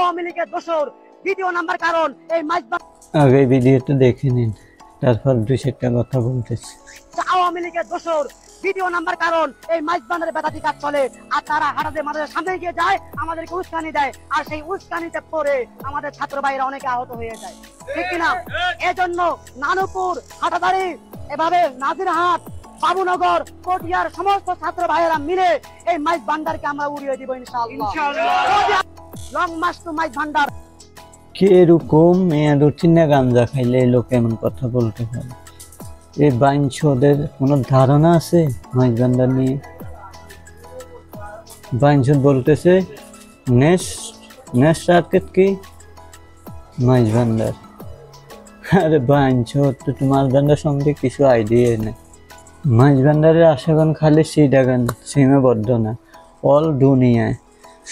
আওয়ামী লীগের দোসর। দ্বিতীয় নাম্বার কারণ এই আগে ভিডিওটা দেখে নিন, তারপর দুই চারটা কথা বলতেছি। আওয়ামী লীগের দোসর। দ্বিতীয় নাম্বার কারণ এই মাইজবান্ডারের বেদাতি কাজ চলে, আর তারা হাটাতে মাদের সামনে গিয়ে যায়, আমাদেরকে উস্কানি দেয়, আর সেই উস্কানিতে পড়ে আমাদের ছাত্র ভাইরা অনেকে আহত হয়ে যায়, ঠিক কিনা? এজন্য নানুপুর, হাটাদারি, এভাবে নাজিরহাট, বাবুনগর, পটিয়ার সমস্ত ছাত্র ভাইয়েরা মিলে এই মাইজ ভান্ডারকে আমরা উড়িয়ে দিব ইনশাআল্লাহ। লং মার্চ টু মাইজ ভান্ডার। কে এরকম মেয়া রুটিনে গাঞ্জা খাইলে এই লোক এমন কথা বলতে পারে? এই বাইনছোদের কোনো ধারণা আছে মাইজ ভান্ডার নিয়ে? বাইনছোদ বলতেছে নেক্সট টার্গেট কি মাইজ ভান্ডার। আরে বাইনছোদ, তো তোমার ভান্ডার সম্বন্ধে কিছু আইডিয়া নেই। মাইজ ভান্ডারের আশাগণ খালি সিডাগান সীমাবদ্ধ না, অল দুনিয়ায়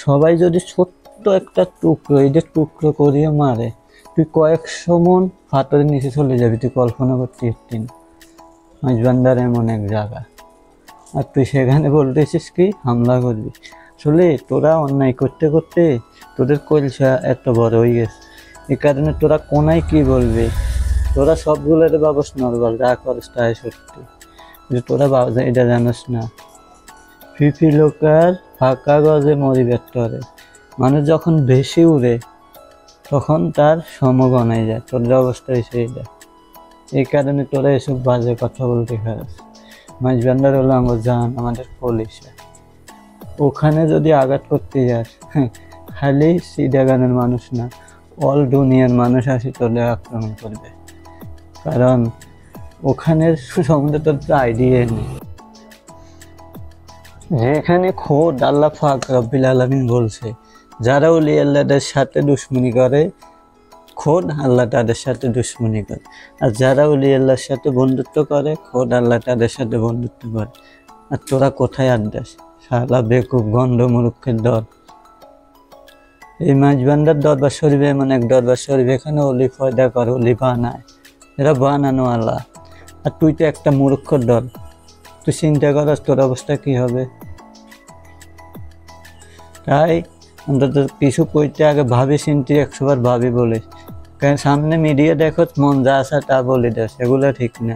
সবাই যদি ছোট্ট একটা টুকরো, এই যে টুকরো করিয়ে মারে, তুই কয়েকশো মন ফাতরের নিচে চলে যাবি, তুই কল্পনা করতে পারতি না। মাইজ ভান্ডার এমন এক জায়গা, আর তুই সেখানে বলতেছিস কি হামলা করবি? আসলে তোরা অন্যায় করতে করতে তোদের কলসা এত বড় হয়ে গেছে, এই কারণে তোরা কোনায় কি বলবি, তোরা সবগুলোর বাবস নর্মাল যা করিস তাই সত্যি, যে তোরা এটা জানিস না। ফিফি লোকার ফাঁকা গজে মরিবেট করে, মানুষ যখন বেশি উড়ে তখন তার সমগণায় যায়, তোদের অবস্থা এসে যায়। এই কারণে তোরা এসব বাজে কথা বলতে খারাপ। মাইজ ভান্ডার হলো আমার জান, আমাদের পুলিশ। ওখানে যদি আঘাত করতে যাস, খালি সিডাগানের মানুষ না, অল দুনিয়ার মানুষ আসি তোদের আক্রমণ করবে, কারণ ওখানের সম্বন্ধে তোর আইডিয়া নেই। যেখানে খোদ আল্লাহ পাক রব্বুল আলামিন বলছে, যারা ওলি আল্লাহদের সাথে দুশ্মনী করে খোদ আল্লাহ তাদের সাথে দুশ্মনী করে, আর যারা ওলি আল্লাহর সাথে বন্ধুত্ব করে খোদ আল্লাহ তাদের সাথে বন্ধুত্ব করে। আর তোরা কোথায় আড্ডাস শালা বেকুব গন্ধ মুরুক্ষের দল। এই মাইজ ভান্ডার দরবার শরীফ এমন এক দরবার শরীফ, এখানে অলি ফয়দা করে, অলি বানায়, এরা বানানো আল্লাহ। আর তুই তো একটা মূর্খর দল, তুই চিন্তা করাস তোর অবস্থা কি হবে? তাই অন্তত কিছু কইতে আগে ভাবি চিন্তি 100 বার ভাবি বলে, কারণ সামনে মিডিয়া দেখো মন যা আসা তা বলে দেয়, সেগুলো ঠিক না।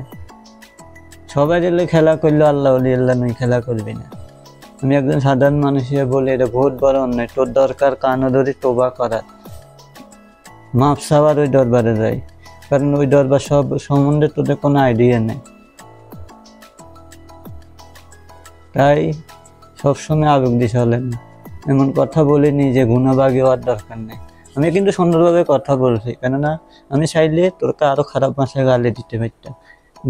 সবাই এলে খেলা করলো, আল্লাহ অলি আল্লাহ নয় খেলা করবি না। আমি একজন সাধারণ মানুষ হিসেবে বলি, এটা বহুত বড় অন্যায়। তোর দরকার কানো ধরে তোবা করার, মাপ চাওয়ার ওই দরবারে যাই, কারণ ওই দরবার সব সম্বন্ধে তোদের কোনো আইডিয়া নেই। তাই সবসময় আবেগ দিয়ে চলেন, এমন কথা বলিনি যে গুণাবাগী হওয়ার দরকার নেই। আমি কিন্তু সুন্দরভাবে কথা বলছি, কেননা আমি চাইলে তোরকে আরো খারাপ ভাষায় গালি দিতে পারতাম,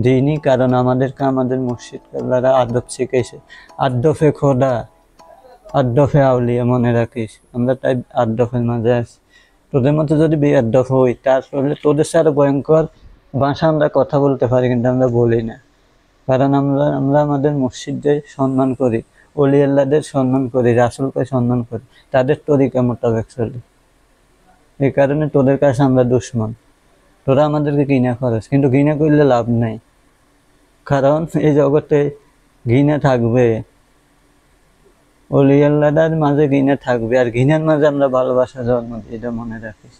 দিইনি, কারণ আমাদেরকে আমাদের মুর্শিদ কেবলারা আদব শিখেছে। আদফে খোদা, আদফে আউলিয়া, মনে রাখিস। আমরা তাই আদফের মাঝে আছি। তোদের মতো যদি বেআদব হই, তাহলে তোদের সাথে ভয়ঙ্কর ভাষা আমরা কথা বলতে পারি, কিন্তু আমরা বলি না, কারণ আমরা আমাদের মসজিদদের সম্মান করি, অলি আল্লাহদের সম্মান করি, রাসূলকে সম্মান করি, তাদের তরিকা মোতাবেক চলি। এই কারণে তোদের কাছে আমরা দুশ্মন। তোরা আমাদেরকে ঘৃণা করিস, কিন্তু ঘৃণা করলে লাভ নাই, কারণ এই জগতে ঘৃণা থাকবে, অলি আল্লাহদের মাঝে ঘৃণা থাকবে, আর ঘৃণার মাঝে আমরা ভালোবাসা জন্ম দিই, এটা মনে রাখিস।